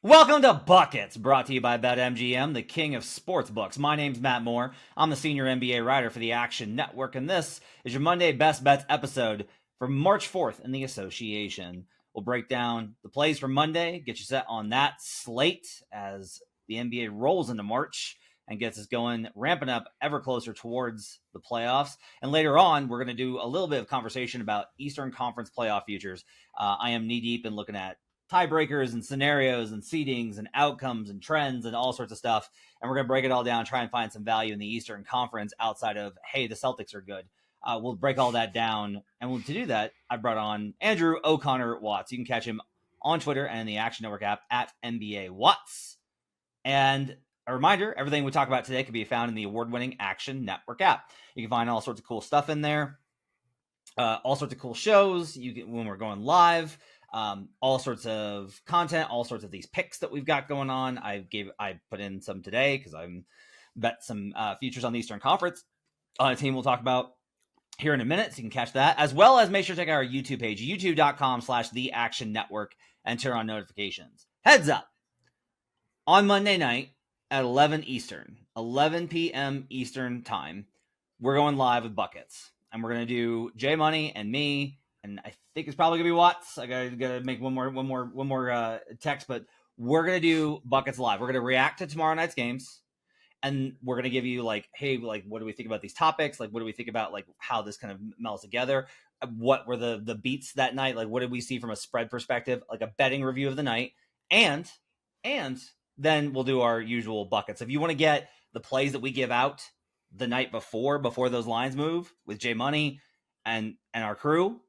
Welcome to Buckets, brought to you by BetMGM, the king of sportsbooks. My name's Matt Moore. I'm the senior NBA writer for the Action Network, and this is your Monday Best Bets episode for March 4th in the association. We'll break down the plays for Monday, get you set on that slate as the NBA rolls into March and gets us going, ramping up ever closer towards the playoffs. And later on, we're going to do a little bit of conversation about Eastern Conference playoff futures. I am knee-deep in looking at tiebreakers and scenarios and seedings and outcomes and trends and all sorts of stuff. And we're going to break it all down, try and find some value in the Eastern Conference outside of, hey, the Celtics are good. We'll break all that down. And to do that, I brought on Andrew O'Connor Watts. You can catch him on Twitter and in the Action Network app at NBA Watts. And a reminder, everything we talk about today can be found in the award-winning Action Network app. You can find all sorts of cool stuff in there, all sorts of cool shows when we're going live. All sorts of content, all sorts of these picks that we've got going on. I put in some today because I'm bet some futures on the Eastern Conference on a team we'll talk about here in a minute. So you can catch that, as well as make sure to check out our YouTube page, youtube.com/The Action Network, and turn on notifications. Heads up, on Monday night at 11 p.m. Eastern time, we're going live with Buckets, and we're going to do J Money and me. And I think it's probably gonna be Watts. I gotta make one more text, but we're gonna do Buckets live. We're gonna react to tomorrow night's games, and we're gonna give you like, hey, like, what do we think about these topics? Like, what do we think about like how this kind of melds together? What were the beats that night? Like, what did we see from a spread perspective? Like a betting review of the night, and then we'll do our usual buckets. If you want to get the plays that we give out the night before those lines move with J Money and our crew,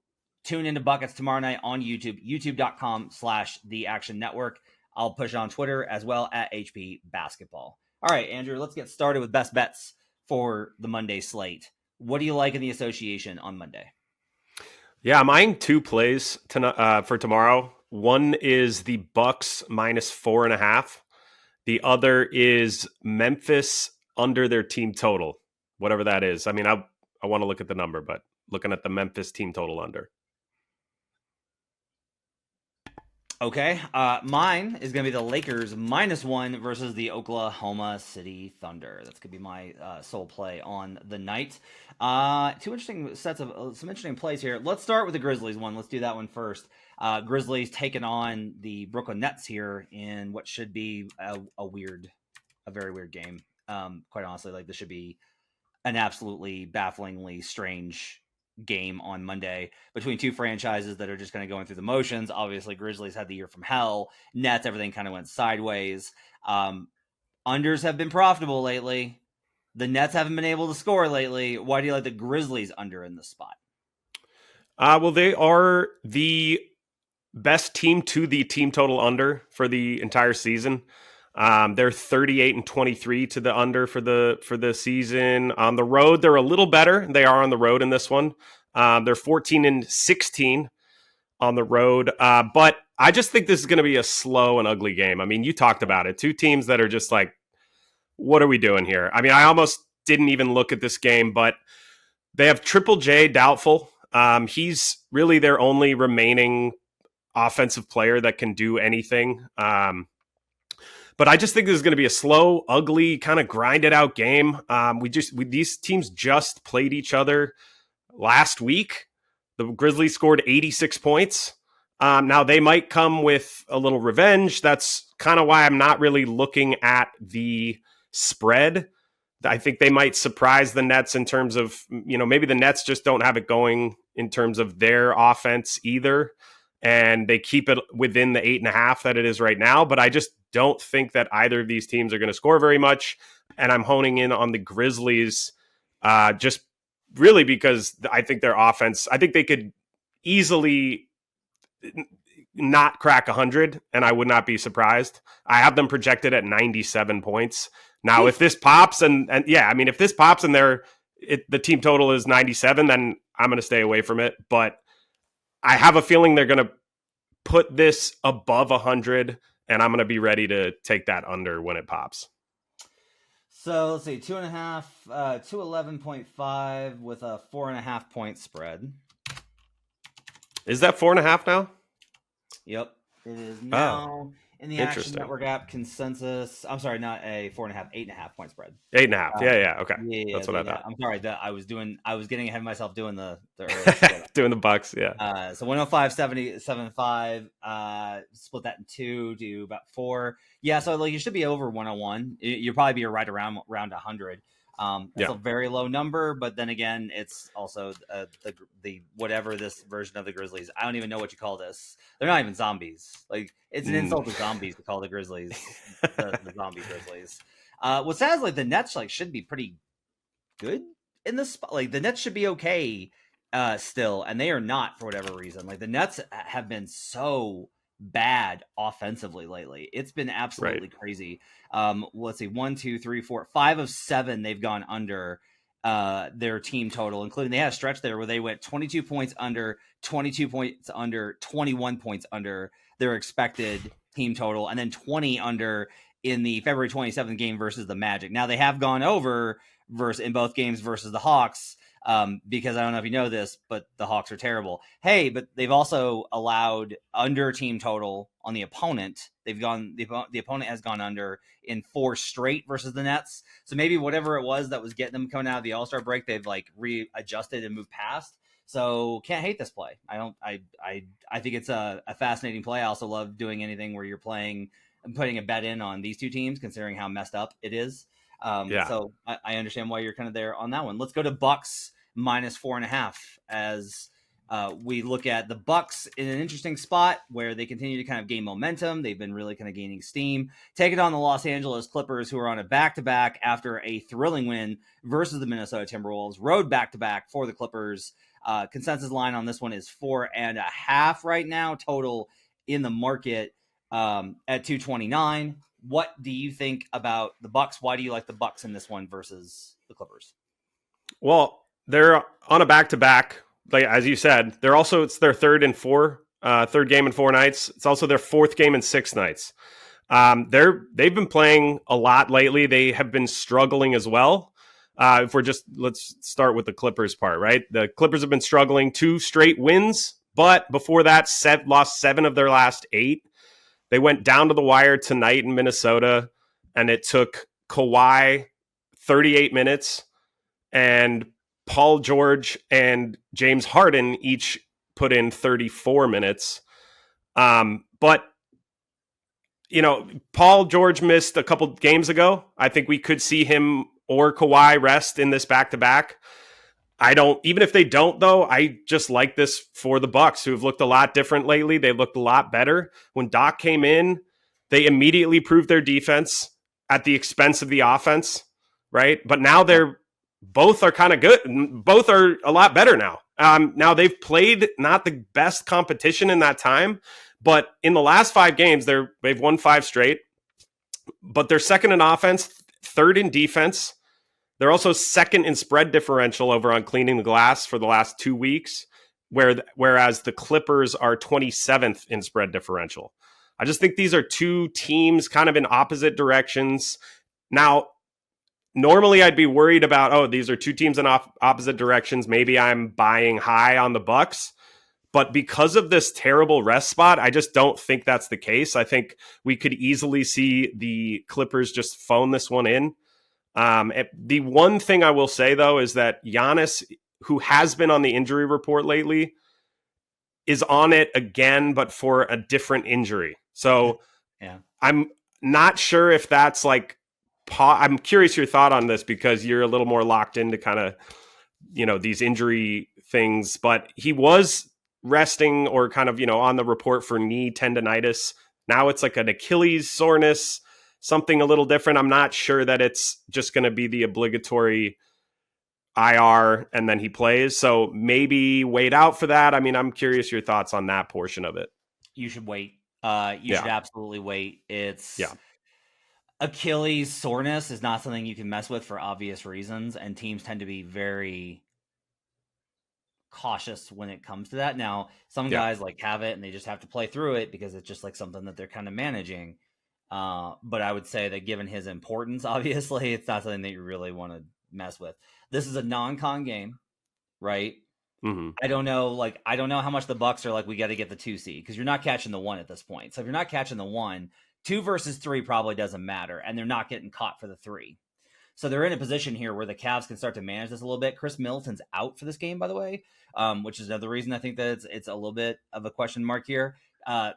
tune into Buckets tomorrow night on YouTube, youtube.com/The Action Network. I'll push it on Twitter as well at HP Basketball. All right, Andrew, let's get started with best bets for the Monday slate. What do you like in the association on Monday? Yeah, I'm eyeing two plays for tomorrow. One is the Bucks -4.5. The other is Memphis under their team total, whatever that is. I mean, I want to look at the number, but looking at the Memphis team total under. Okay, mine is going to be the Lakers -1 versus the Oklahoma City Thunder. That's going to be my sole play on the night. Two interesting sets of some interesting plays here. Let's start with the Grizzlies one. Let's do that one first. Grizzlies taking on the Brooklyn Nets here in what should be a very weird game. Quite honestly, like this should be an absolutely bafflingly strange game on Monday between two franchises that are just kind of going through the motions. Obviously, Grizzlies had the year from hell. Nets, everything kind of went sideways. Unders have been profitable lately. The Nets haven't been able to score lately. Why do you like the Grizzlies under in this spot? Well, they are the best team to the team total under for the entire season. They're 38-23 to the under for the season. On the road, they're a little better. They are on the road in this one. They're 14-16 on the road. But I just think this is going to be a slow and ugly game. I mean, you talked about it. Two teams that are just like, what are we doing here? I mean, I almost didn't even look at this game, but they have Triple J doubtful. He's really their only remaining offensive player that can do anything. But I just think this is going to be a slow, ugly, kind of grinded out game. These teams just played each other last week. The Grizzlies scored 86 points. Now they might come with a little revenge. That's kind of why I'm not really looking at the spread. I think they might surprise the Nets in terms of, maybe the Nets just don't have it going in terms of their offense either. And they keep it within the 8.5 that it is right now. But I just don't think that either of these teams are going to score very much. And I'm honing in on the Grizzlies just really because I think their offense, I think they could easily not crack 100, and I would not be surprised. I have them projected at 97 points. Now, if this pops if this pops and the team total is 97, then I'm going to stay away from it. But I have a feeling they're going to put this above 100, and I'm going to be ready to take that under when it pops. So let's see, 2.5, 211.5 with a 4.5 point spread. Is that 4.5 now? Yep, it is now in the Action Interesting. Network app. Consensus. I'm sorry, not a 4.5, 8.5 point spread. 8.5. Yeah. Okay. Yeah, That's what I thought. I'm sorry that I was getting ahead of myself doing the early split. Doing the Bucks. Yeah. So 105, 70, 75, split that in two, do about 4. Yeah, so like you should be over 101. You'll probably be right around 100. That's a very low number, but then again, it's also the whatever this version of the Grizzlies. I don't even know what you call this. They're not even zombies. Like it's an insult to zombies to call the Grizzlies the zombie Grizzlies. What's sad is like the Nets like should be pretty good in this spot. Like the Nets should be okay still, and they are not for whatever reason. Like the Nets have been so bad offensively lately. It's been absolutely crazy. Let's see, 1, 2, 3, 4, 5 of 7 they've gone under their team total, including they had a stretch there where they went 22 points under, 22 points under, 21 points under their expected team total, and then 20 under in the February 27th game versus the Magic. Now they have gone over in both games versus the Hawks, because I don't know if you know this, but the Hawks are terrible. Hey, but they've also allowed under team total on the opponent. The opponent has gone under in 4 straight versus the Nets. So maybe whatever it was that was getting them coming out of the All-Star break, they've like readjusted and moved past. So can't hate this play. I think it's a fascinating play. I also love doing anything where you're putting a bet in on these two teams, considering how messed up it is. So I understand why you're kind of there on that one. Let's go to Bucks minus 4.5 as we look at the Bucks in an interesting spot where they continue to kind of gain momentum. They've been really kind of gaining steam. Take it on the Los Angeles Clippers, who are on a back-to-back after a thrilling win versus the Minnesota Timberwolves. Road back-to-back for the Clippers. Consensus line on this one is 4.5 right now. Total in the market at 229. What do you think about the Bucks? Why do you like the Bucks in this one versus the Clippers? Well, they're on a back-to-back. Like as you said, it's their third game in 4 nights. It's also their 4th game in 6 nights. They've been playing a lot lately. They have been struggling as well. Let's start with the Clippers part, right? The Clippers have been struggling, 2 straight wins, but before that, lost 7 of their last 8. They went down to the wire tonight in Minnesota, and it took Kawhi 38 minutes, and Paul George and James Harden each put in 34 minutes. But, Paul George missed a couple games ago. I think we could see him or Kawhi rest in this back-to-back. Even if they don't, though, I just like this for the Bucks, who have looked a lot different lately. They looked a lot better. When Doc came in, they immediately proved their defense at the expense of the offense, right? But now both are kind of good. Both are a lot better now. Now they've played not the best competition in that time, but in the last 5 games, they've won 5 straight. But they're second in offense, third in defense. They're also second in spread differential over on cleaning the glass for the last 2 weeks, whereas the Clippers are 27th in spread differential. I just think these are 2 teams kind of in opposite directions. Now, normally I'd be worried about, these are 2 teams in opposite directions. Maybe I'm buying high on the Bucks. But because of this terrible rest spot, I just don't think that's the case. I think we could easily see the Clippers just phone this one in. The one thing I will say, though, is that Giannis, who has been on the injury report lately, is on it again, but for a different injury. So I'm not sure if that's like, I'm curious your thought on this because you're a little more locked into kind of, these injury things, but he was resting or kind of, on the report for knee tendonitis. Now it's like an Achilles soreness, something a little different. I'm not sure that it's just going to be the obligatory IR and then he plays. So maybe wait out for that. I mean, I'm curious your thoughts on that portion of it. You should wait. You should absolutely wait. Achilles soreness is not something you can mess with for obvious reasons, and teams tend to be very cautious when it comes to that. Now, some guys like have it and they just have to play through it because it's just like something that they're kind of managing. But I would say that given his importance, obviously, it's not something that you really want to mess with. This is a non-con game, right? Mm-hmm. I don't know how much the Bucks are like, we got to get the 2 seed because you're not catching the 1 at this point. So if you're not catching the 1, 2 versus 3 probably doesn't matter, and they're not getting caught for the 3. So they're in a position here where the Cavs can start to manage this a little bit. Chris Middleton's out for this game, by the way, which is another reason I think that it's a little bit of a question mark here.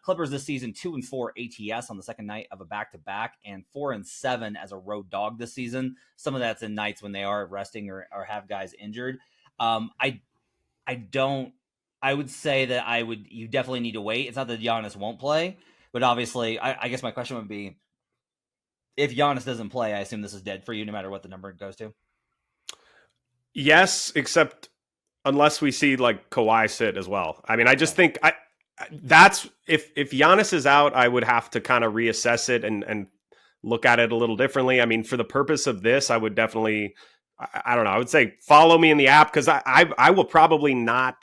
Clippers this season 2-4 ATS on the second night of a back-to-back, and 4-7 as a road dog this season. Some of that's in nights when they are resting or have guys injured. I would say that you definitely need to wait. It's not that Giannis won't play, but obviously, I guess my question would be, if Giannis doesn't play, I assume this is dead for you, no matter what the number it goes to. Yes, except unless we see like Kawhi sit as well. I mean, I just think that's if Giannis is out, I would have to kind of reassess it and look at it a little differently. I mean, for the purpose of this, I would definitely, I don't know, I would say follow me in the app, because I will probably not.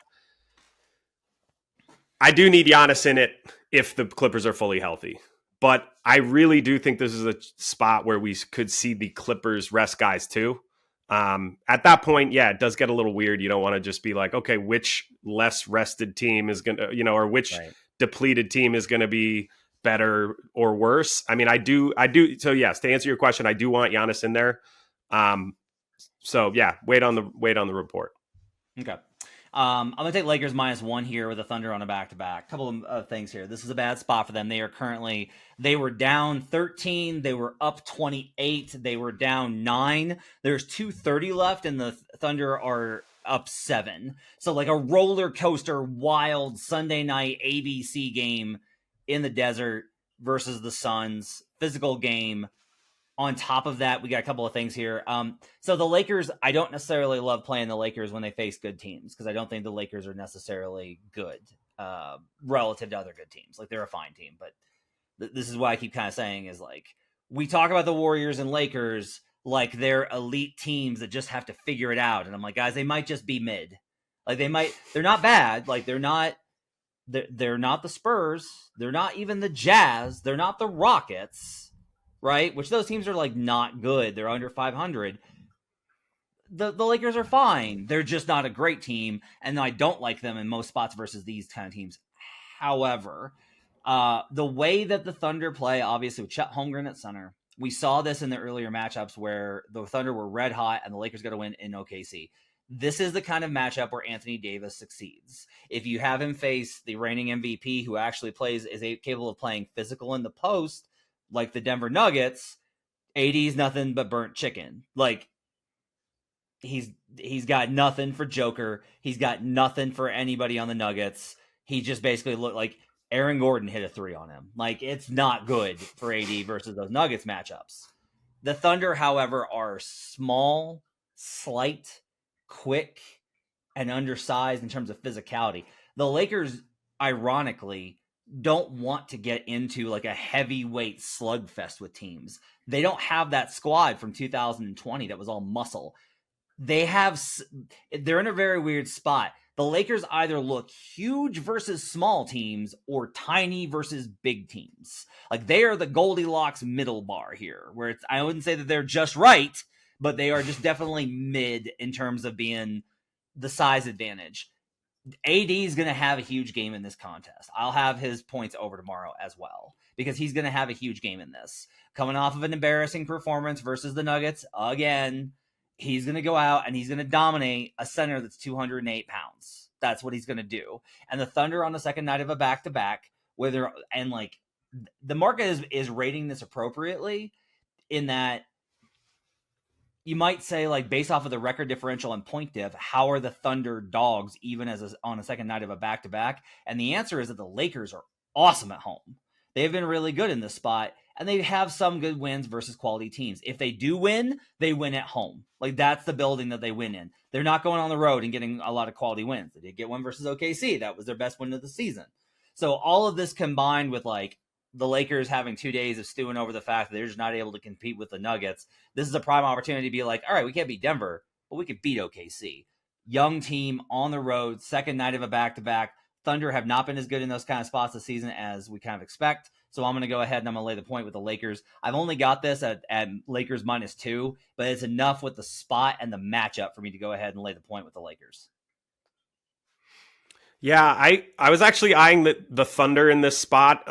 I do need Giannis in it if the Clippers are fully healthy. But I really do think this is a spot where we could see the Clippers rest guys too. At that point, yeah, it does get a little weird. You don't want to just be like, okay, which less rested team is going to, or which depleted team is going to be better or worse. I mean, I do. So yes, to answer your question, I do want Giannis in there. So yeah, wait on the report. Okay. I'm going to take Lakers -1 here with the Thunder on a back-to-back. Couple of things here. This is a bad spot for them. They were down 13. They were up 28. They were down 9. There's 2:30 left, and the Thunder are up 7. So like a roller coaster, wild Sunday night ABC game in the desert versus the Suns. Physical game. On top of that, we got a couple of things here. So the Lakers, I don't necessarily love playing the Lakers when they face good teams, because I don't think the Lakers are necessarily good relative to other good teams. Like, they're a fine team, but this is why I keep kind of saying is, like, we talk about the Warriors and Lakers like they're elite teams that just have to figure it out. And I'm like, guys, they might just be mid. Like, they're not bad. Like, they're not the Spurs. They're not even the Jazz. They're not the Rockets. Right? Which those teams are like not good. They're under 500. The Lakers are fine. They're just not a great team. And I don't like them in most spots versus these kind of teams. However, the way that the Thunder play, obviously with Chet Holmgren at center, we saw this in the earlier matchups where the Thunder were red hot and the Lakers got to win in OKC. This is the kind of matchup where Anthony Davis succeeds. If you have him face the reigning MVP who actually is capable of playing physical in the post, like the Denver Nuggets, AD's nothing but burnt chicken. Like, he's got nothing for Joker. He's got nothing for anybody on the Nuggets. He just basically looked like Aaron Gordon hit a 3 on him. Like, it's not good for AD versus those Nuggets matchups. The Thunder, however, are small, slight, quick, and undersized in terms of physicality. The Lakers, ironically, don't want to get into like a heavyweight slugfest with teams. They don't have that squad from 2020 that was all muscle. They're in a very weird spot. The Lakers either look huge versus small teams or tiny versus big teams. Like, they are the Goldilocks middle bar here, where I wouldn't say that they're just right, but they are just definitely mid in terms of being the size advantage. AD is going to have a huge game in this contest. I'll have his points over tomorrow as well, because he's going to have a huge game in this. Coming off of an embarrassing performance versus the Nuggets, again, he's going to go out and he's going to dominate a center that's 208 pounds. That's what he's going to do. And the Thunder on the second night of a back-to-back, the market is rating this appropriately in that you might say, like, based off of the record differential and point diff, how are the Thunder dogs even on a second night of a back-to-back? And the answer is that the Lakers are awesome at home. They've been really good in this spot, and they have some good wins versus quality teams. If they do win, they win at home. Like, that's the building that they win in. They're not going on the road and getting a lot of quality wins. They did get one versus OKC. That was their best win of the season. So all of this combined with, like, the Lakers having 2 days of stewing over the fact that they're just not able to compete with the Nuggets, this is a prime opportunity to be like, all right, we can't beat Denver, but we could beat OKC. Young team on the road, second night of a back-to-back. Thunder have not been as good in those kind of spots this season as we kind of expect. So I'm going to go ahead and I'm going to lay the point with the Lakers. I've only got this at Lakers -2, but it's enough with the spot and the matchup for me to go ahead and lay the point with the Lakers. Yeah, I was actually eyeing the Thunder in this spot.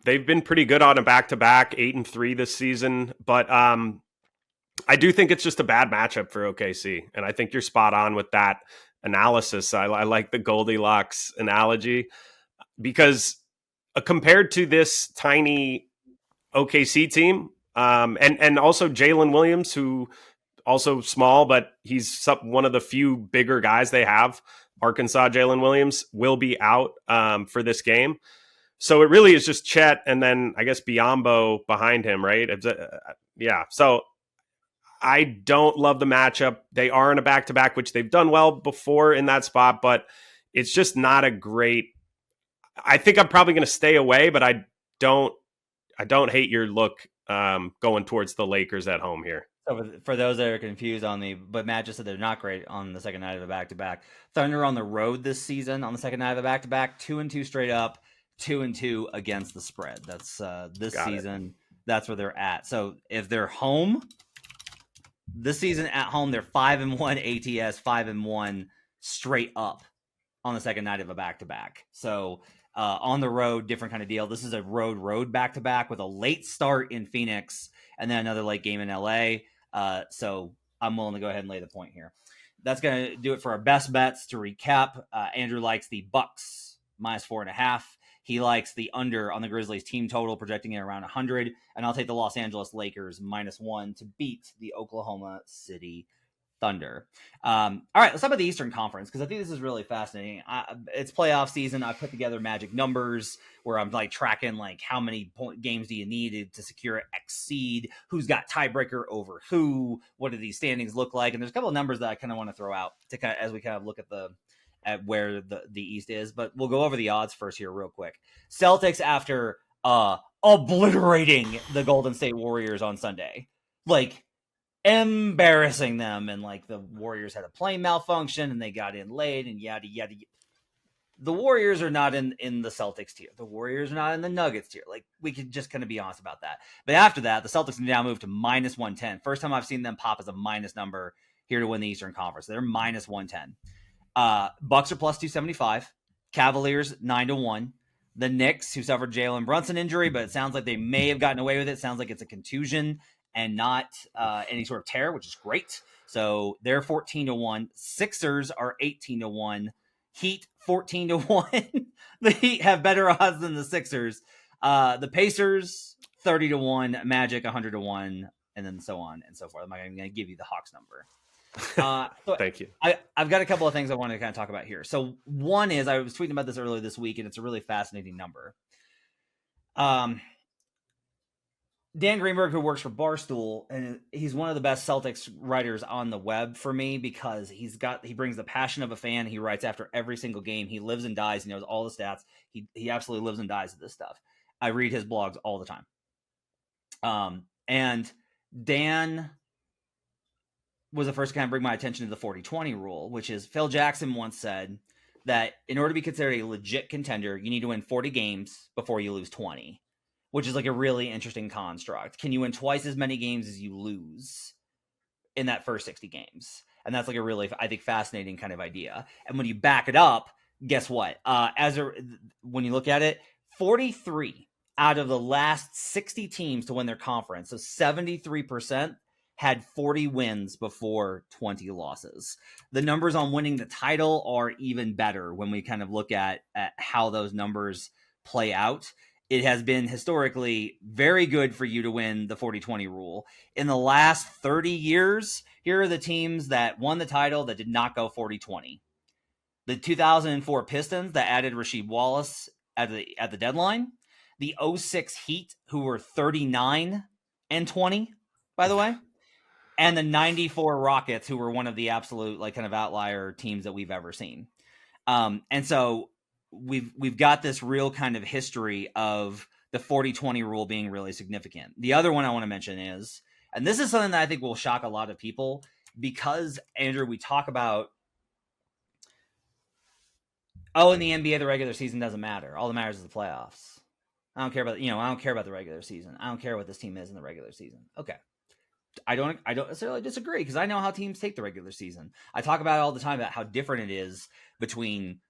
They've been pretty good on a back-to-back, 8-3 this season, but I do think it's just a bad matchup for OKC, and I think you're spot on with that analysis. I like the Goldilocks analogy because compared to this tiny OKC team, and also Jalen Williams, who also small, but he's one of the few bigger guys they have. Arkansas Jalen Williams will be out for this game. So it really is just Chet and then I guess Biombo behind him, right? Yeah. So I don't love the matchup. They are in a back-to-back, which they've done well before in that spot, but it's just not a great. I think I'm probably going to stay away, but don't I don't hate your look going towards the Lakers at home here. So for those that are confused but Matt just said they're not great on the second night of a back-to-back. Thunder on the road this season on the second night of a back-to-back, 2-2 straight up, 2-2 against the spread. That's this Got season. That's where they're at. So if they're home this season at home, they're 5-1 ATS, 5-1 straight up on the second night of a back-to-back. So on the road, different kind of deal. This is a road back-to-back with a late start in Phoenix and then another late game in LA. So I'm willing to go ahead and lay the point here. That's going to do it for our best bets. To recap, Andrew likes the Bucks -4.5. He likes the under on the Grizzlies team total, projecting it around 100. And I'll take the Los Angeles Lakers -1 to beat the Oklahoma City Thunder. All right, let's talk about the Eastern Conference because I think this is really fascinating. It's playoff season. I put together magic numbers where I'm like tracking like how many games do you need to secure X seed, who's got tiebreaker over who, what do these standings look like, and there's a couple of numbers that I kind of want to throw out to kind of as we kind of look at where the East is, but we'll go over the odds first here real quick. Celtics after obliterating the Golden State Warriors on Sunday, like embarrassing them, and like the Warriors had a plane malfunction and they got in late and yada yada. The Warriors are not in the Celtics tier. The Warriors are not in the Nuggets tier. Like we could just kind of be honest about that. But after that, the Celtics now move to -110. First time I've seen them pop as a minus number here to win the Eastern Conference. They're -110. Bucks are +275. Cavaliers 9-1. The Knicks, who suffered Jalen Brunson injury, but it sounds like they may have gotten away with it. Sounds like it's a contusion and not any sort of tear, which is great. So they're 14-1. Sixers are 18-1. Heat 14-1. The Heat have better odds than the Sixers. The Pacers 30-1. Magic 100-1, and then so on and so forth. I'm not even going to give you the Hawks number. So Thank you. I've got a couple of things I want to kind of talk about here. So one is I was tweeting about this earlier this week, and it's a really fascinating number. Dan Greenberg, who works for Barstool, and he's one of the best Celtics writers on the web for me because he brings the passion of a fan. He writes after every single game. He lives and dies. He knows all the stats. He absolutely lives and dies with this stuff. I read his blogs all the time. And Dan was the first to kind of bring my attention to the 40-20 rule, which is Phil Jackson once said that in order to be considered a legit contender, you need to win 40 games before you lose 20, which is like a really interesting construct. Can you win twice as many games as you lose in that first 60 games? And that's like a really, I think, fascinating kind of idea. And when you back it up, guess what? When you look at it, 43 out of the last 60 teams to win their conference, so 73%, had 40 wins before 20 losses. The numbers on winning the title are even better when we kind of look at how those numbers play out. It has been historically very good for you to win the 40-20 rule. In the last 30 years, here are the teams that won the title that did not go 40-20. The 2004 Pistons that added Rasheed Wallace at the deadline. The 06 Heat, who were 39-20, by the way. And the 94 Rockets, who were one of the absolute like kind of outlier teams that we've ever seen. And so we've got this real kind of history of the 40-20 rule being really significant. The other one I want to mention is, and this is something that I think will shock a lot of people because, Andrew, we talk about, in the NBA, the regular season doesn't matter. All that matters is the playoffs. I don't care about the regular season. I don't care what this team is in the regular season. Okay. I don't necessarily disagree because I know how teams take the regular season. I talk about it all the time about how different it is between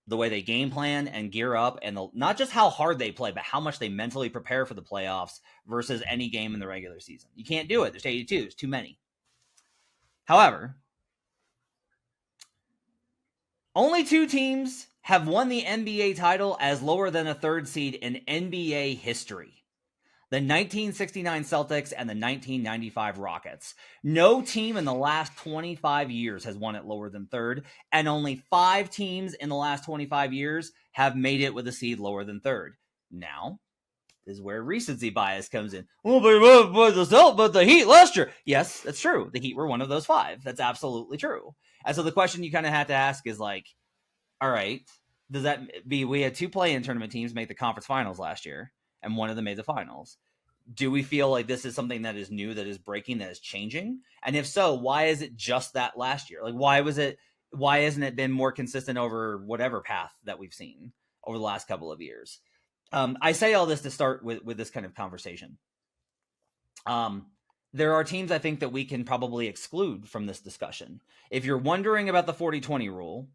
the way they game plan and gear up, and not just how hard they play, but how much they mentally prepare for the playoffs versus any game in the regular season. You can't do it. There's 82. There's too many. However, only 2 teams have won the NBA title as lower than a 3rd seed in NBA history. The 1969 Celtics and the 1995 Rockets. No team in the last 25 years has won it lower than 3rd, and only 5 teams in the last 25 years have made it with a seed lower than 3rd. Now, this is where recency bias comes in. Well, but the Heat last year. Yes, that's true. The Heat were one of those 5. That's absolutely true. And so the question you kind of have to ask is like, all right, does that be we had 2 play-in tournament teams make the conference finals last year, and one of them made the finals? Do we feel like this is something that is new, that is breaking, that is changing? And if so, why is it just that last year? Like, why hasn't it been more consistent over whatever path that we've seen over the last couple of years? I say all this to start with this kind of conversation. There are teams I think that we can probably exclude from this discussion. If you're wondering about the 40-20 rule,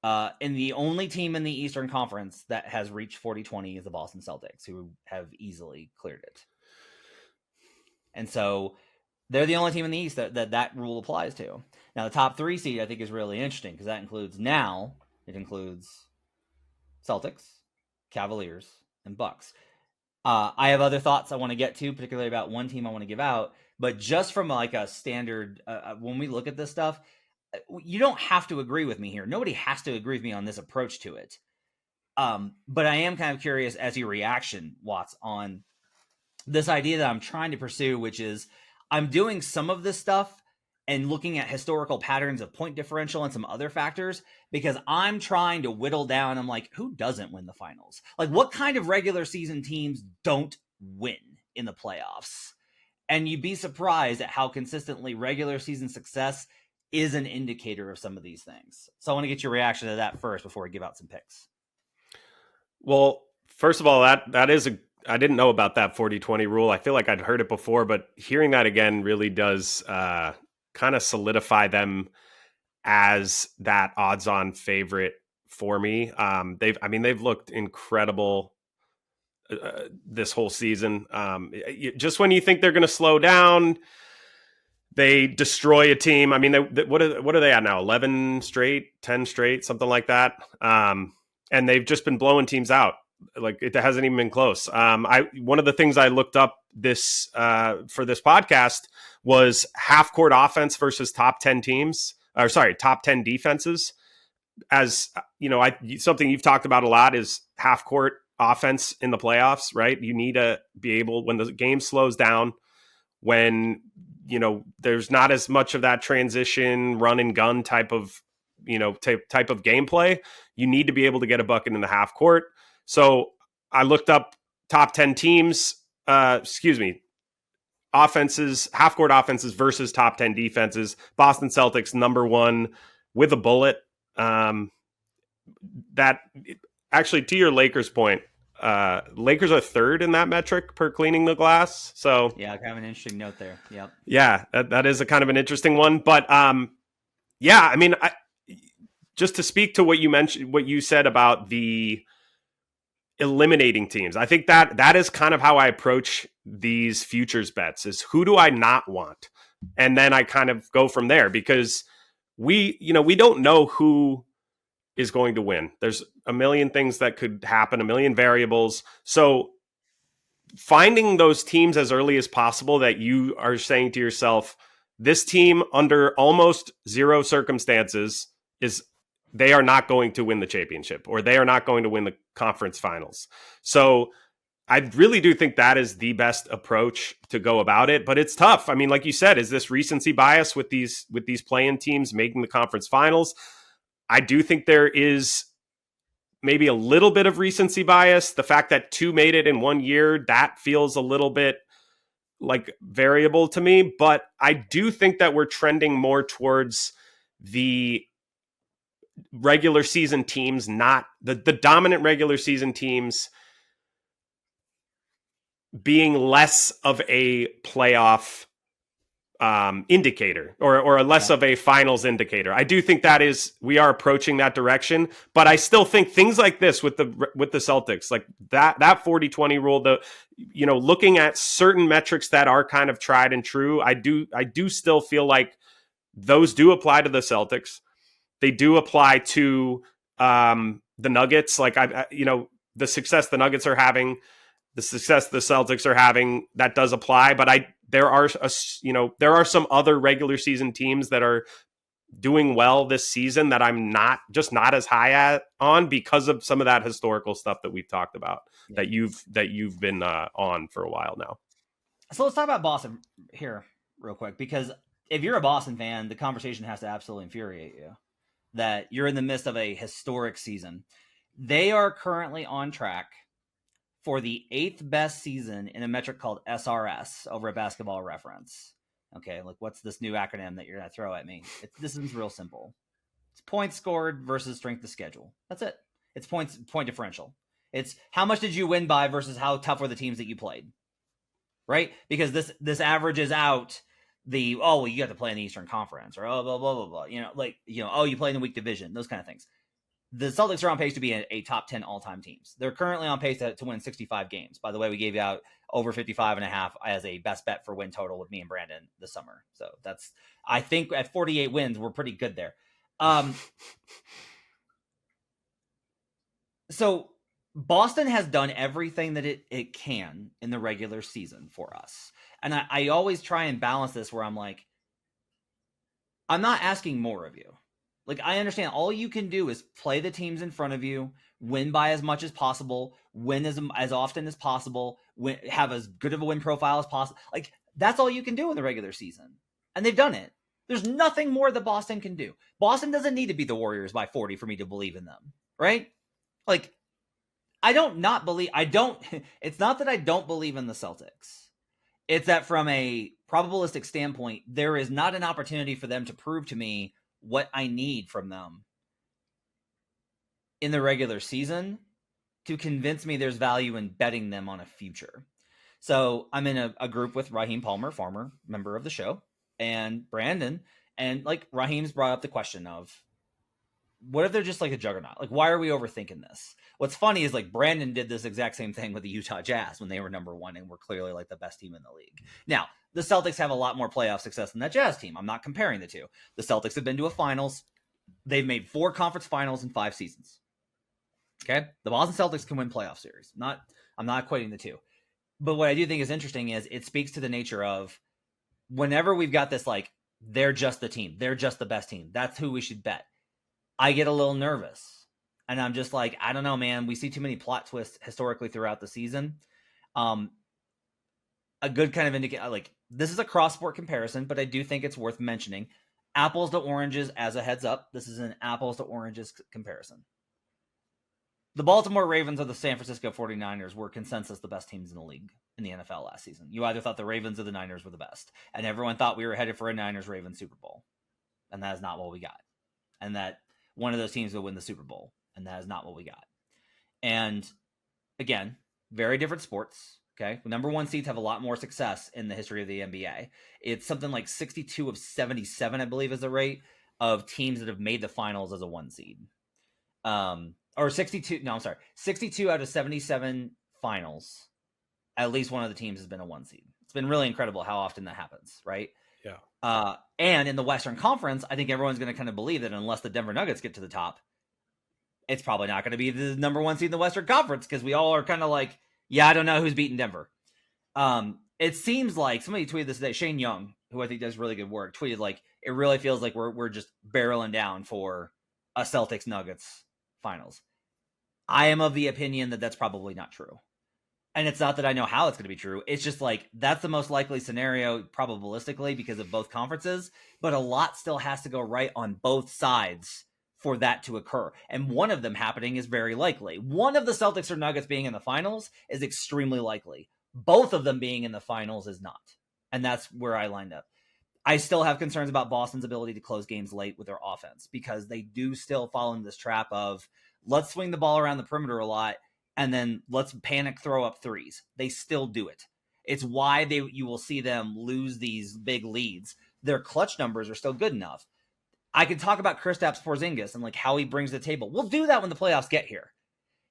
and the only team in the Eastern Conference that has reached 40-20 is the Boston Celtics, who have easily cleared it. And so they're the only team in the East that rule applies to. Now, the top 3 seed, I think, is really interesting because that includes Celtics, Cavaliers, and Bucks. I have other thoughts I want to get to, particularly about one team I want to give out. But just from like a standard, when we look at this stuff, you don't have to agree with me here. Nobody has to agree with me on this approach to it. But I am kind of curious as your reaction, Watts, on this idea that I'm trying to pursue, which is I'm doing some of this stuff and looking at historical patterns of point differential and some other factors because I'm trying to whittle down. I'm like, who doesn't win the finals? Like, what kind of regular season teams don't win in the playoffs? And you'd be surprised at how consistently regular season success is an indicator of some of these things. So I want to get your reaction to that first before we give out some picks. Well, first of all, that is I didn't know about that 40-20 rule. I feel like I'd heard it before, but hearing that again really does kind of solidify them as that odds-on favorite for me. They've looked incredible this whole season. Just when you think they're going to slow down, they destroy a team. I mean, what are they at now? 11 straight, 10 straight, something like that. And they've just been blowing teams out. Like it hasn't even been close. One of the things I looked up this for this podcast was half court offense versus top 10 defenses. As you know, something you've talked about a lot is half court offense in the playoffs, right? You need to be able, when the game slows down, when there's not as much of that transition run and gun type of gameplay, you need to be able to get a bucket in the half court. So I looked up top 10 teams, offenses, half court offenses versus top 10 defenses. Boston Celtics number 1 with a bullet. That actually, to your Lakers point, Lakers are 3rd in that metric per cleaning the glass. So yeah, kind of an interesting note there. Yep. Yeah, that is a kind of an interesting one. But yeah, I mean, just to speak to what you mentioned, what you said about the eliminating teams, I think that is kind of how I approach these futures bets: is who do I not want, and then I kind of go from there because we don't know who is going to win. There's a million things that could happen, a million variables. So finding those teams as early as possible that you are saying to yourself, this team under almost zero circumstances they are not going to win the championship, or they are not going to win the conference finals. So I really do think that is the best approach to go about it, but it's tough. I mean, like you said, is this recency bias with these play-in teams making the conference finals? I do think there is maybe a little bit of recency bias. The fact that 2 made it in 1 year, that feels a little bit like variable to me, but I do think that we're trending more towards the regular season teams, not the dominant regular season teams being less of a playoff indicator or a less of a finals indicator. I do think we are approaching that direction, but I still think things like this with the Celtics, like that 40-20 rule, looking at certain metrics that are kind of tried and true, I do still feel like those do apply to the Celtics. They do apply to the Nuggets. Like the success the Nuggets are having, the success the Celtics are having, that does apply. But there are some other regular season teams that are doing well this season that I'm not as high on because of some of that historical stuff that we've talked about, that you've been on for a while now. So let's talk about Boston here real quick, because if you're a Boston fan, the conversation has to absolutely infuriate you that you're in the midst of a historic season. They are currently on track for the 8th best season in a metric called SRS over at Basketball Reference. Okay, like what's this new acronym that you're going to throw at me? This is real simple. It's points scored versus strength of schedule. That's it. It's point differential. It's how much did you win by versus how tough were the teams that you played, right? Because this averages out you got to play in the Eastern Conference, or blah, blah, blah, blah. You play in the weak division, those kind of things. The Celtics are on pace to be a top 10 all-time teams. They're currently on pace to win 65 games. By the way, we gave you out over 55.5 as a best bet for win total with me and Brandon this summer. So I think at 48 wins, we're pretty good there. So Boston has done everything that it can in the regular season for us. And I always try and balance this where I'm like, I'm not asking more of you. Like, I understand all you can do is play the teams in front of you, win by as much as possible, win as often as possible, have as good of a win profile as possible. Like, that's all you can do in the regular season. And they've done it. There's nothing more that Boston can do. Boston doesn't need to beat the Warriors by 40 for me to believe in them, right? Like, it's not that I don't believe in the Celtics. It's that from a probabilistic standpoint, there is not an opportunity for them to prove to me what I need from them in the regular season to convince me there's value in betting them on a future. So I'm in a group with Raheem Palmer, former member of the show, and Brandon, and like Raheem's brought up the question of, what if they're just like a juggernaut? Like, why are we overthinking this? What's funny is like Brandon did this exact same thing with the Utah Jazz when they were number 1 and were clearly like the best team in the league. Now, the Celtics have a lot more playoff success than that Jazz team. I'm not comparing the two. The Celtics have been to a finals. They've made 4 conference finals in 5 seasons. Okay? The Boston Celtics can win playoff series. I'm not equating the two. But what I do think is interesting is it speaks to the nature of whenever we've got this, like, they're just the team. They're just the best team. That's who we should bet. I get a little nervous. And I'm just like, I don't know, man. We see too many plot twists historically throughout the season. A good kind of indicator, like, this is a cross-sport comparison, but I do think it's worth mentioning. Apples to oranges, as a heads up, this is an apples to oranges comparison. The Baltimore Ravens or the San Francisco 49ers were consensus the best teams in the league in the NFL last season. You either thought the Ravens or the Niners were the best, and everyone thought we were headed for a Niners-Ravens Super Bowl. And that is not what we got. And that one of those teams will win the Super Bowl, and that is not what we got. And again, very different sports. Okay, number 1 seeds have a lot more success in the history of the NBA. It's something like 62 of 77, I believe, is the rate of teams that have made the finals as a 1 seed. Or 62 out of 77 finals. At least one of the teams has been a 1 seed. It's been really incredible how often that happens, right? Yeah. And in the Western Conference, I think everyone's going to kind of believe that unless the Denver Nuggets get to the top, it's probably not going to be the number 1 seed in the Western Conference, because we all are kind of like, yeah, I don't know who's beating Denver. It seems like somebody tweeted this today, Shane Young, who I think does really good work, tweeted like, it really feels like we're just barreling down for a Celtics Nuggets finals. I am of the opinion that that's probably not true. And it's not that I know how it's going to be true. It's just like, that's the most likely scenario probabilistically because of both conferences, but a lot still has to go right on both sides for that to occur. And one of them happening is very likely. One of the Celtics or Nuggets being in the finals is extremely likely. Both of them being in the finals is not. And that's where I lined up. I still have concerns about Boston's ability to close games late with their offense, because they do still fall into this trap of, let's swing the ball around the perimeter a lot, and then let's panic throw up threes. They still do it. It's why you will see them lose these big leads. Their clutch numbers are still good enough. I could talk about Kristaps Porzingis and like how he brings to the table. We'll do that when the playoffs get here.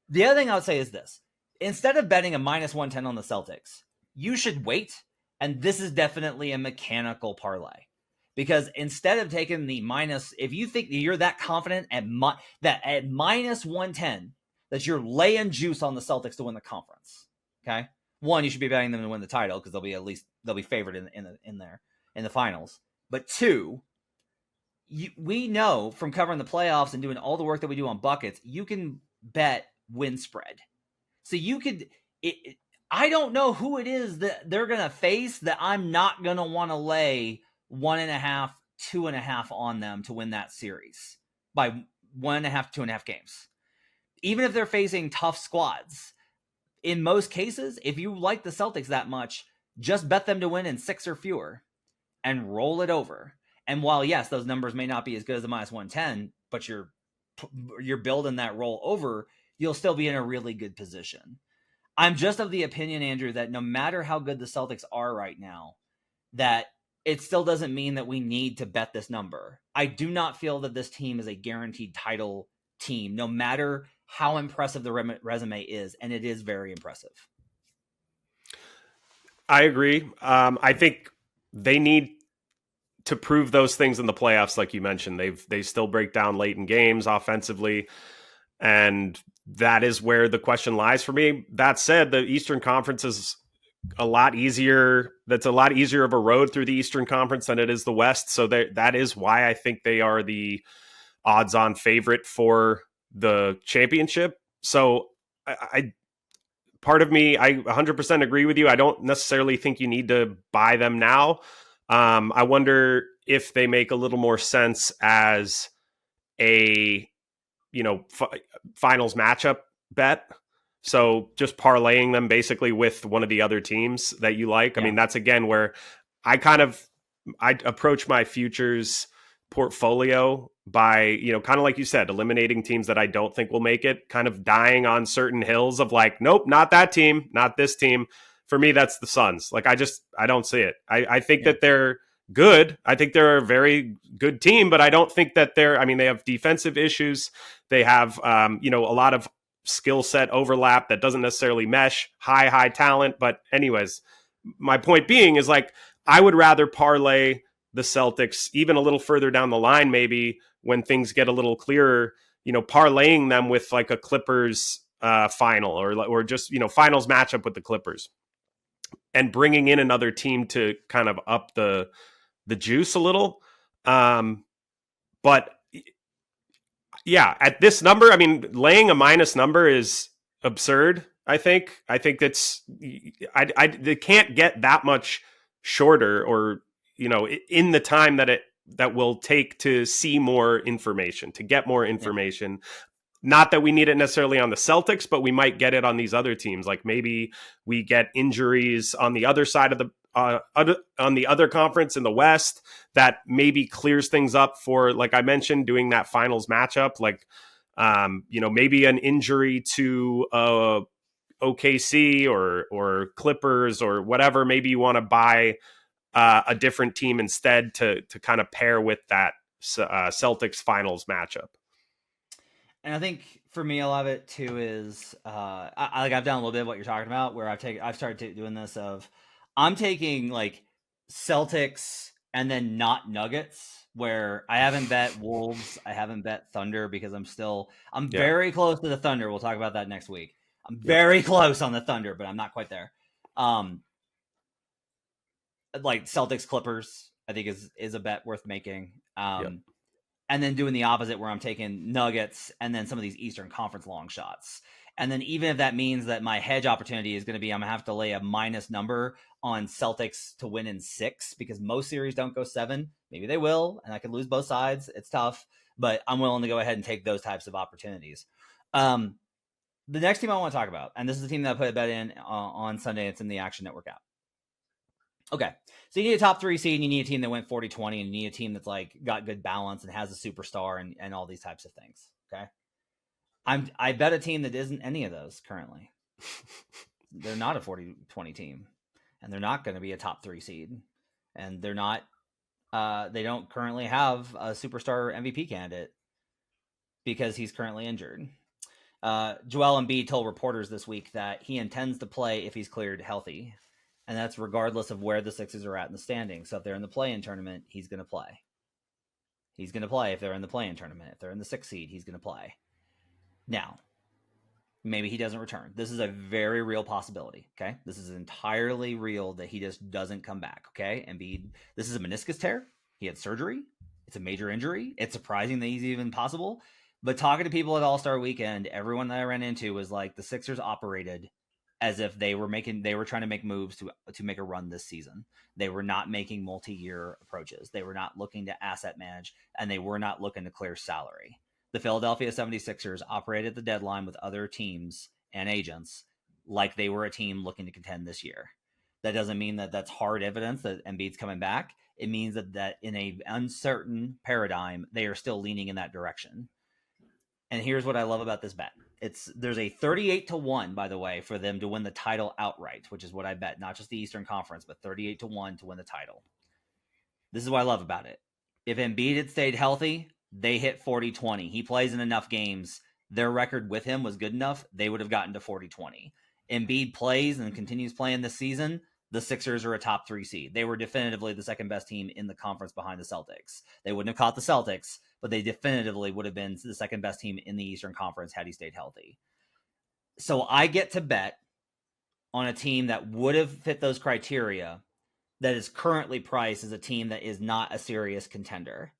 The other thing I would say is this. Instead of betting a minus 110 on the Celtics, you should wait. And this is definitely a mechanical parlay. Because instead of taking the minus, if you think you're that confident that at minus 110, that you're laying juice on the Celtics to win the conference, okay? One, you should be betting them to win the title because they'll be favored in the finals. But two, we know from covering the playoffs and doing all the work that we do on buckets, you can bet win spread. So you could. I don't know who it is that they're gonna face that I'm not gonna want to lay 1.5, 2.5 on them to win that series by 1.5, 2.5 games. Even if they're facing tough squads, in most cases, if you like the Celtics that much, just bet them to win in 6 or fewer and roll it over. And while, yes, those numbers may not be as good as the minus 110, but you're building that roll over, you'll still be in a really good position. I'm just of the opinion, Andrew, that no matter how good the Celtics are right now, that it still doesn't mean that we need to bet this number. I do not feel that this team is a guaranteed title team, no matter how impressive the resume is, and it is very impressive. I agree. I think they need to prove those things in the playoffs, like you mentioned. They still break down late in games offensively, and that is where the question lies for me. That said, the Eastern Conference is a lot easier. That's a lot easier of a road through the Eastern Conference than it is the West. So that is why I think they are the odds-on favorite for the championship. So I part of me, I 100% agree with you. I don't necessarily think you need to buy them now. I wonder if they make a little more sense as a, finals matchup bet. So just parlaying them basically with one of the other teams that you like. Yeah. I mean, that's again where I approach my futures portfolio by, kind of like you said, eliminating teams that I don't think will make it, kind of dying on certain hills of like, nope, not that team, not this team. For me, that's the Suns. Like, I don't see it. I think that they're good. I think they're a very good team, but I don't think that they have defensive issues. They have, a lot of skill set overlap that doesn't necessarily mesh, high talent. But anyways, my point being is like, I would rather parlay the Celtics even a little further down the line, maybe when things get a little clearer, parlaying them with like a Clippers final or just, finals matchup with the Clippers and bringing in another team to kind of up the juice a little. But yeah, at this number, I mean, laying a minus number is absurd. I think that's, they can't get that much shorter or, in the time that will take to see more information, to get more information. Yeah. Not that we need it necessarily on the Celtics, but we might get it on these other teams. Like maybe we get injuries on the other side of the on the other conference in the West that maybe clears things up for, like I mentioned, doing that finals matchup. Like, maybe an injury to OKC or Clippers or whatever. Maybe you want to buy a different team instead to kind of pair with that Celtics finals matchup. And I think for me, a lot of it too is I've done a little bit of what you're talking about, where I've started doing this of I'm taking like Celtics and then not Nuggets, where I haven't bet Wolves, I haven't bet Thunder because I'm very close to the Thunder. We'll talk about that next week. I'm very close on the Thunder, but I'm not quite there. Like Celtics Clippers, I think is a bet worth making. And then doing the opposite where I'm taking Nuggets and then some of these Eastern Conference long shots. And then even if that means that my hedge opportunity is going to be, I'm going to have to lay a minus number on Celtics to win in 6 because most series don't go 7. Maybe they will, and I could lose both sides. It's tough, but I'm willing to go ahead and take those types of opportunities. The next team I want to talk about, and this is the team that I put a bet in on Sunday. It's in the Action Network app. Okay, so you need a top 3 seed, and you need a team that went 40-20, and you need a team that's like got good balance and has a superstar and all these types of things. Okay, I bet a team that isn't any of those currently. They're not a 40-20 team. and they're not going to be a top 3 seed, and they're not. They don't currently have a superstar MVP candidate because he's currently injured. Joel Embiid told reporters this week that he intends to play if he's cleared healthy, and that's regardless of where the Sixers are at in the standings. So if they're in the play-in tournament, he's going to play. He's going to play if they're in the play-in tournament. If they're in the 6th seed, he's going to play. Now, maybe he doesn't return. This is a very real possibility, okay? This is entirely real that he just doesn't come back, okay? Embiid, this is a meniscus tear. He had surgery. It's a major injury. It's surprising that he's even possible. But talking to people at All-Star Weekend, everyone that I ran into was like the Sixers operated as if they were trying to make moves to make a run this season. They were not making multi-year approaches. They were not looking to asset manage, and they were not looking to clear salary. The Philadelphia 76ers operated the deadline with other teams and agents like they were a team looking to contend this year. That doesn't mean that that's hard evidence that Embiid's coming back. It means that in a uncertain paradigm, they are still leaning in that direction. And here's what I love about this bet. There's a 38-1, by the way, for them to win the title outright, which is what I bet, not just the Eastern Conference, but 38-1 to win the title. This is what I love about it. If Embiid had stayed healthy, they hit 40-20. He plays in enough games. Their record with him was good enough. They would have gotten to 40-20. Embiid plays and continues playing this season. The Sixers are a top 3 seed. They were definitively the second best team in the conference behind the Celtics. They wouldn't have caught the Celtics, but they definitively would have been the second best team in the Eastern Conference had he stayed healthy. So I get to bet on a team that would have fit those criteria that is currently priced as a team that is not a serious contender.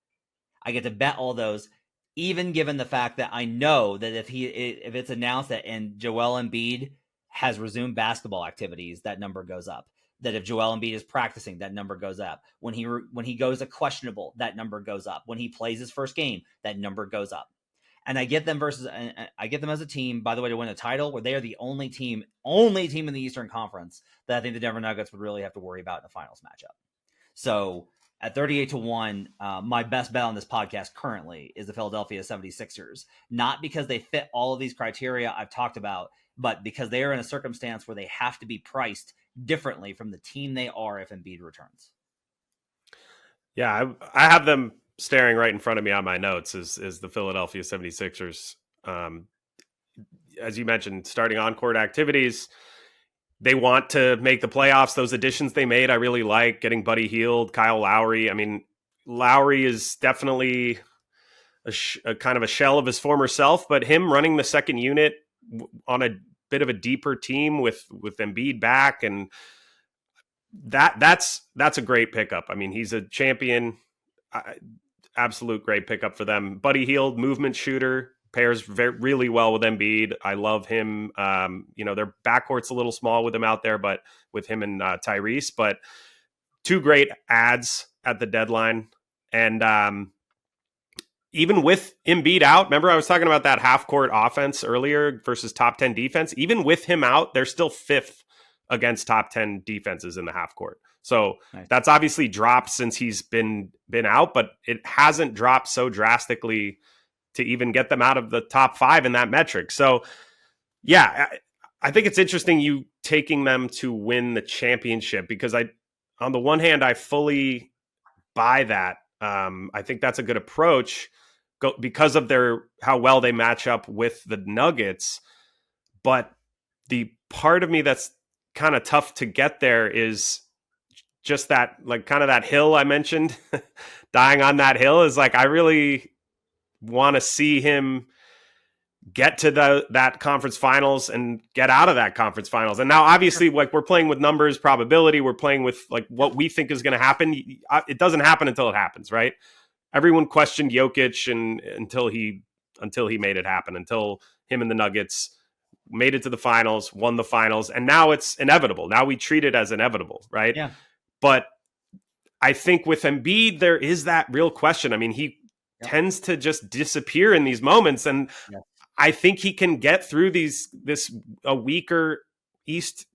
I get to bet all those, even given the fact that I know that if it's announced that and Joel Embiid has resumed basketball activities, that number goes up. That if Joel Embiid is practicing, that number goes up. When he goes a questionable, that number goes up. When he plays his first game, that number goes up. And I get them as a team, by the way, to win a title where they are the only team in the Eastern Conference that I think the Denver Nuggets would really have to worry about in a finals matchup. So at 38-1, my best bet on this podcast currently is the Philadelphia 76ers. Not because they fit all of these criteria I've talked about, but because they are in a circumstance where they have to be priced differently from the team they are if Embiid returns. Yeah, I have them staring right in front of me on my notes is the Philadelphia 76ers. As you mentioned, starting on-court activities. They want to make the playoffs. Those additions they made, I really like. Getting Buddy Hield, Kyle Lowry. I mean, Lowry is definitely a kind of a shell of his former self, but him running the second unit on a bit of a deeper team with Embiid back, and that's a great pickup. I mean, he's a champion, absolute great pickup for them. Buddy Hield, movement shooter, pairs really well with Embiid. I love him. Their backcourt's a little small with him out there, but with him and Tyrese, but 2 great ads at the deadline. And even with Embiid out, remember I was talking about that half-court offense earlier versus top 10 defense? Even with him out, they're still 5th against top 10 defenses in the half-court. So nice. That's obviously dropped since he's been out, but it hasn't dropped so drastically to even get them out of the top 5 in that metric. So, yeah, I think it's interesting you taking them to win the championship because on the one hand, I fully buy that. I think that's a good approach because of how well they match up with the Nuggets. But the part of me that's kind of tough to get there is just that, like, kind of that hill I mentioned, dying on that hill is like, I really want to see him get to that conference finals and get out of that conference finals. And now obviously, like, we're playing with numbers, probability, we're playing with like what we think is going to happen. It doesn't happen until it happens, right? Everyone questioned Jokic until he made it happen, until him and the Nuggets made it to the finals, won the finals, and now it's inevitable. Now we treat it as inevitable, right? Yeah. But I think with Embiid, there is that real question. I mean, he tends to just disappear in these moments, and I think he can get through a weaker East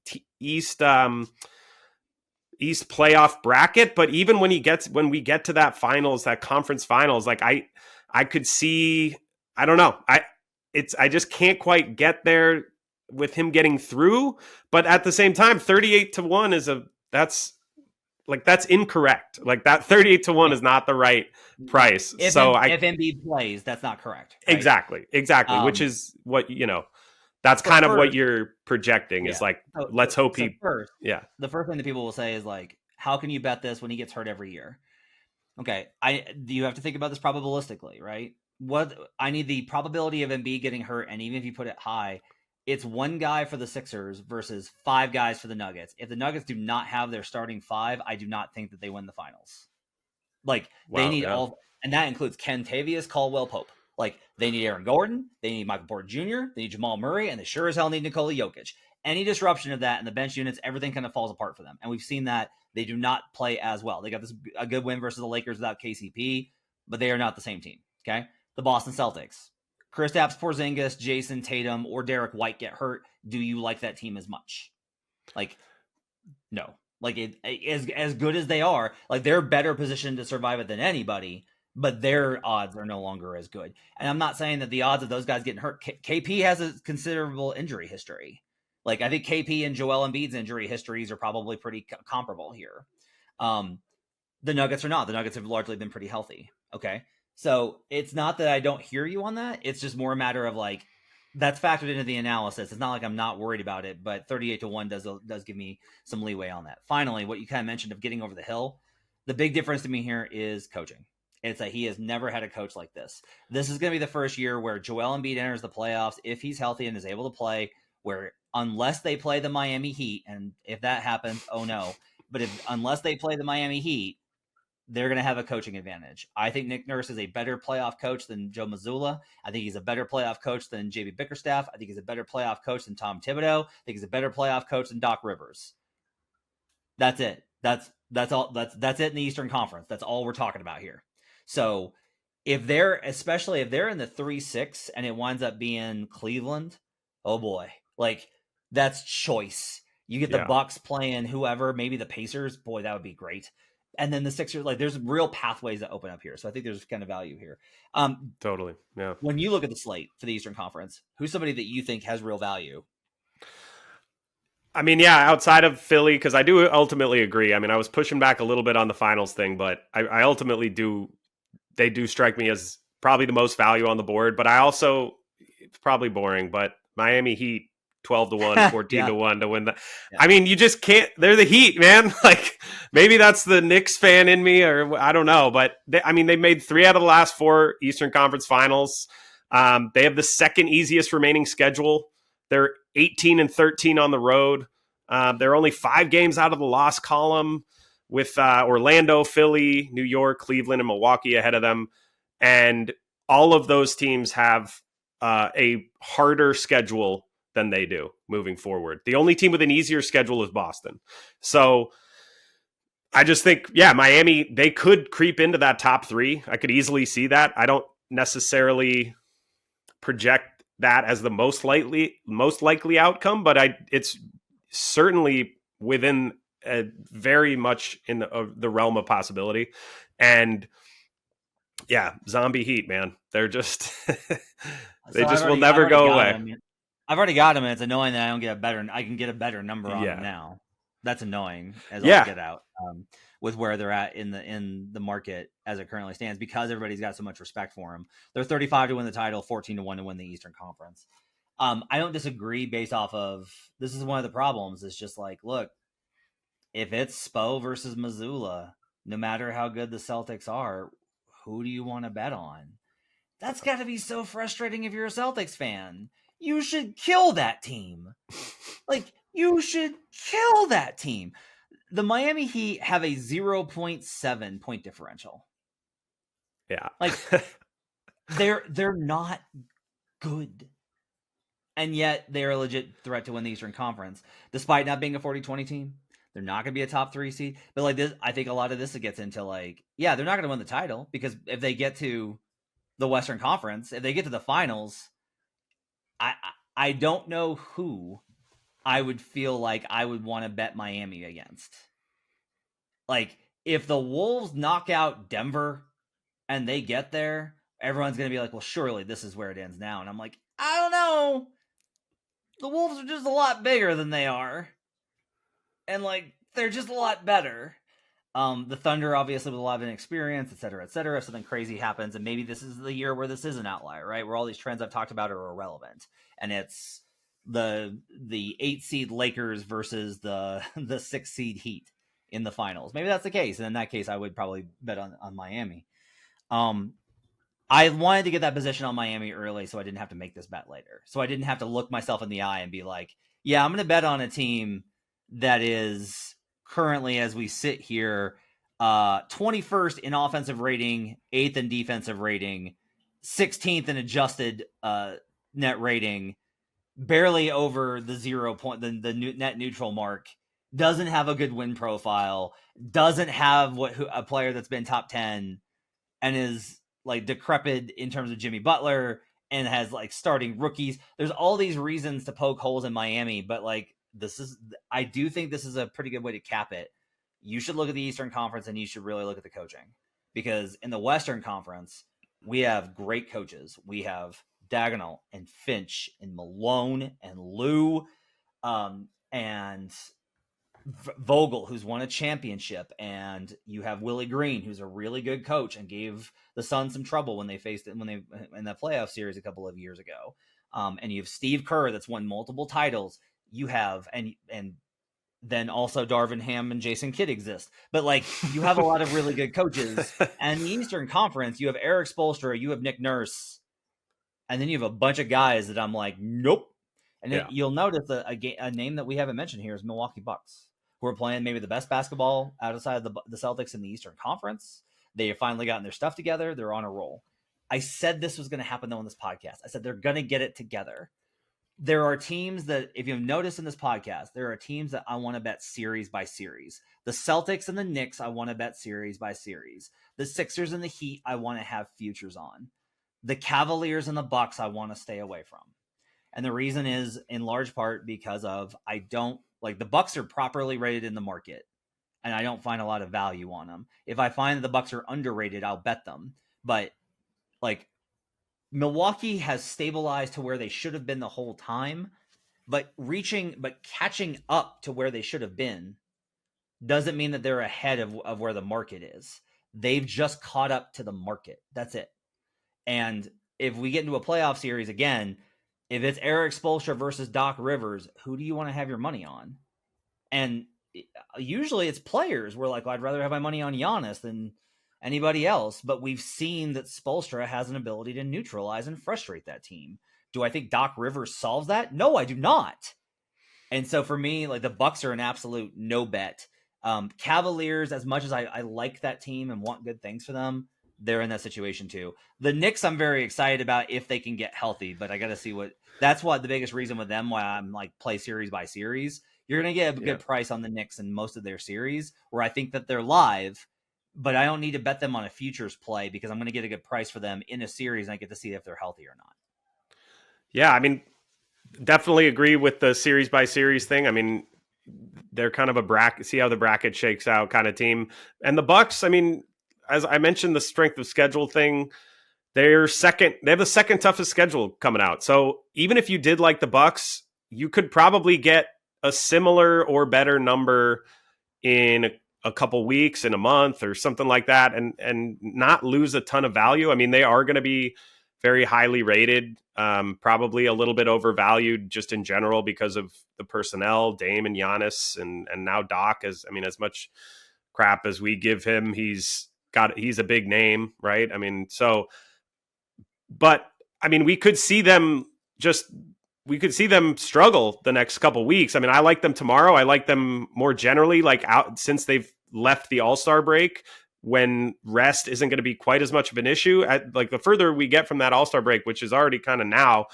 playoff bracket. But even when we get to that finals, that conference finals, like I could see, I don't know. I just can't quite get there with him getting through. But at the same time, 38-1 is a that's incorrect. Like that 38-1 is not the right price. If Embiid plays, that's not correct. Right? Exactly. Which is what, that's kind of what you're projecting is like, let's hope the first thing that people will say is like, how can you bet this when he gets hurt every year? Okay. You have to think about this probabilistically, right? I need the probability of Embiid getting hurt. And even if you put it high, it's one guy for the Sixers versus 5 guys for the Nuggets. If the Nuggets do not have their starting 5, I do not think that they win the finals. Like they need all, and that includes Kentavious Caldwell-Pope. Like they need Aaron Gordon, they need Michael Porter Jr., they need Jamal Murray, and they sure as hell need Nikola Jokic. Any disruption of that in the bench units, everything kind of falls apart for them. And we've seen that they do not play as well. They got a good win versus the Lakers without KCP, but they are not the same team. Okay, the Boston Celtics. Kristaps Porzingis, Jason Tatum, or Derek White get hurt. Do you like that team as much? Like, no. Like, as good as they are, like, they're better positioned to survive it than anybody, but their odds are no longer as good. And I'm not saying that the odds of those guys getting hurt. KP has a considerable injury history. Like, I think KP and Joel Embiid's injury histories are probably pretty comparable here. The Nuggets are not. The Nuggets have largely been pretty healthy. Okay. So it's not that I don't hear you on that. It's just more a matter of like, that's factored into the analysis. It's not like I'm not worried about it, but 38-1 does give me some leeway on that. Finally, what you kind of mentioned of getting over the hill, the big difference to me here is coaching. It's that he has never had a coach like this. This is going to be the first year where Joel Embiid enters the playoffs, if he's healthy and is able to play, where unless they play the Miami Heat, and if that happens, oh no. But unless they play the Miami Heat, they're going to have a coaching advantage. I think Nick Nurse is a better playoff coach than Joe Mazzulla. I think he's a better playoff coach than JB Bickerstaff. I think he's a better playoff coach than Tom Thibodeau. I think he's a better playoff coach than Doc Rivers. That's it. That's all. That's it in the Eastern Conference. That's all we're talking about here. So especially if they're in the 3-6 and it winds up being Cleveland, oh boy, like that's choice. You get the Bucks playing whoever, maybe the Pacers. Boy, that would be great. And then the Sixers, like there's real pathways that open up here. So I think there's kind of value here. Totally. Yeah. When you look at the slate for the Eastern Conference, who's somebody that you think has real value? I mean, outside of Philly, because I do ultimately agree. I mean, I was pushing back a little bit on the finals thing, but I ultimately they do strike me as probably the most value on the board. But I also, it's probably boring, but Miami Heat, 12-1, 14-1 to win that. Yeah. I mean, you just can't. They're the Heat, man. Like maybe that's the Knicks fan in me, or I don't know. But they made 3 out of the last 4 Eastern Conference Finals. They have the second easiest remaining schedule. They're 18-13 on the road. They're only 5 games out of the loss column, with Orlando, Philly, New York, Cleveland, and Milwaukee ahead of them. And all of those teams have a harder schedule than they do moving forward. The only team with an easier schedule is Boston. So I just think, Miami, they could creep into that top 3. I could easily see that. I don't necessarily project that as the most likely outcome, but it's certainly within very much in the realm of possibility. And zombie Heat, man, they're just will never go away. I've already got him, and it's annoying that I can get a better number on him now. That's annoying as all get out with where they're at in the market as it currently stands, because everybody's got so much respect for him. They're 35 to win the title, 14-1 to win the Eastern Conference. I don't disagree based off of, this is one of the problems. It's just like, look, if it's Spo versus Mazzulla, no matter how good the Celtics are, who do you want to bet on? That's got to be so frustrating if you're a Celtics fan. You should kill that team. Like, you should kill that team. The Miami Heat have a 0.7 point differential. Yeah. Like, they're not good. And yet, they're a legit threat to win the Eastern Conference. Despite not being a 40-20 team, they're not going to be a top 3 seed. But, like, this, I think a lot of this gets into, like, they're not going to win the title, because if they get to the Western Conference, if they get to the finals, I don't know who I would feel like I would want to bet Miami against. Like, if the Wolves knock out Denver and they get there, everyone's going to be like, well, surely this is where it ends now. And I'm like, I don't know. The Wolves are just a lot bigger than they are. And, like, they're just a lot better. The Thunder, obviously, with a lot of inexperience, et cetera, et cetera. If something crazy happens, and maybe this is the year where this is an outlier, right? Where all these trends I've talked about are irrelevant, and it's the 8 seed Lakers versus the 6 seed Heat in the finals. Maybe that's the case, and in that case, I would probably bet on Miami. I wanted to get that position on Miami early, so I didn't have to make this bet later. So I didn't have to look myself in the eye and be like, "Yeah, I'm going to bet on a team that is currently, as we sit here, 21st in offensive rating, 8th in defensive rating, 16th in adjusted net rating, barely over the 0 point, the net neutral mark, doesn't have a good win profile, doesn't have a player that's been top 10, and is like decrepit in terms of Jimmy Butler, and has like starting rookies. There's all these reasons to poke holes in Miami, but like I do think this is a pretty good way to cap it. You should look at the Eastern Conference, and you should really look at the coaching, because in the Western Conference, we have great coaches. We have Dagnall and Finch and Malone and Lou, and Vogel, who's won a championship, and you have Willie Green, who's a really good coach and gave the Suns some trouble when they faced it in the playoff series a couple of years ago. And you have Steve Kerr, that's won multiple titles. You have and then also Darvin Ham and Jason Kidd exist, but like you have a lot of really good coaches. And in the Eastern Conference, you have Eric Spoelstra, you have Nick Nurse, and then you have a bunch of guys that I'm like, nope. And you'll notice a name that we haven't mentioned here is Milwaukee Bucks, who are playing maybe the best basketball outside of the Celtics in the Eastern Conference. They have finally gotten their stuff together. They're on a roll. I said this was going to happen, though, in this podcast. I said they're going to get it together. There are teams that, if you've noticed in this podcast, there are teams that I want to bet series by series. The Celtics and the Knicks, I want to bet series by series. The Sixers and the Heat, I want to have futures on. The Cavaliers and the Bucks, I want to stay away from. And the reason is in large part because of I don't like the Bucks are properly rated in the market, and I don't find a lot of value on them. If I find that the Bucks are underrated, I'll bet them. But like Milwaukee has stabilized to where they should have been the whole time, but catching up to where they should have been doesn't mean that they're ahead of where the market is. They've just caught up to the market. That's it. And if we get into a playoff series again, if it's Eric Spoelstra versus Doc Rivers, who do you want to have your money on? And usually it's players. We're like, well, I'd rather have my money on Giannis than anybody else. But we've seen that Spoelstra has an ability to neutralize and frustrate that team. Do I think Doc Rivers solves that? No, I do not. And so for me, like the Bucks are an absolute no bet. Cavaliers, as much as I like that team and want good things for them, they're in that situation too. The Knicks, I'm very excited about if they can get healthy, but I got to see that's what the biggest reason with them why I'm like play series by series. You're going to get a good price on the Knicks in most of their series where I think that they're live, but I don't need to bet them on a futures play because I'm going to get a good price for them in a series and I get to see if they're healthy or not. Yeah, I mean, definitely agree with the series by series thing. I mean, they're kind of a bracket, see how the bracket shakes out kind of team. And the Bucks, I mean, as I mentioned, the strength of schedule thing, they have the second toughest schedule coming out. So even if you did like the Bucks, you could probably get a similar or better number in a couple weeks, in a month or something like that, and not lose a ton of value. I mean, they are going to be very highly rated, probably a little bit overvalued just in general because of the personnel, Dame and Giannis, and now Doc. As much crap as we give him, he's a big name, right? I mean, so, but I mean, we could see them struggle the next couple weeks. I mean, I like them tomorrow. I like them more generally, like out since they've left the All-Star break when rest isn't going to be quite as much of an issue. Like the further we get from that All-Star break, which is already kind of now,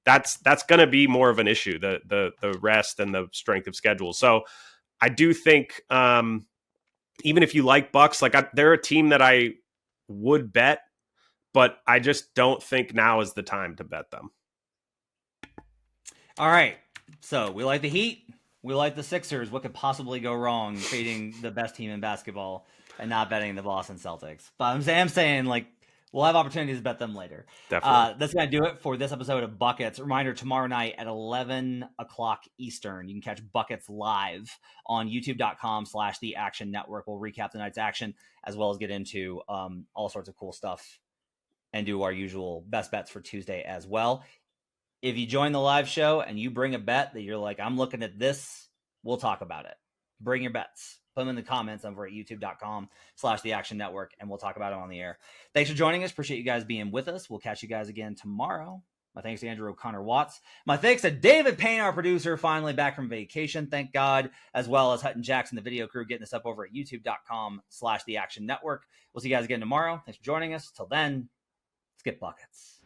that's going to be more of an issue, the rest and the strength of schedule. So I do think, even if you like Bucks, they're a team that I would bet, but I just don't think now is the time to bet them. All right. So we like the Heat. We like the Sixers. What could possibly go wrong fading the best team in basketball and not betting the Boston Celtics? But I'm saying like We'll have opportunities to bet them later. Definitely. That's going to do it for this episode of Buckets. Reminder, tomorrow night at 11 o'clock Eastern, you can catch Buckets live on youtube.com/The Action Network. We'll recap tonight's action as well as get into all sorts of cool stuff and do our usual best bets for Tuesday as well. If you join the live show and you bring a bet that you're like, I'm looking at this, we'll talk about it. Bring your bets. Put them in the comments over at youtube.com/The Action Network, and we'll talk about it on the air. Thanks for joining us. Appreciate you guys being with us. We'll catch you guys again tomorrow. My thanks to Andrew O'Connor Watts. My thanks to David Payne, our producer, finally back from vacation, thank God, as well as Hutton Jackson, the video crew, getting us up over at youtube.com/The Action Network. We'll see you guys again tomorrow. Thanks for joining us. Till then, let's get buckets.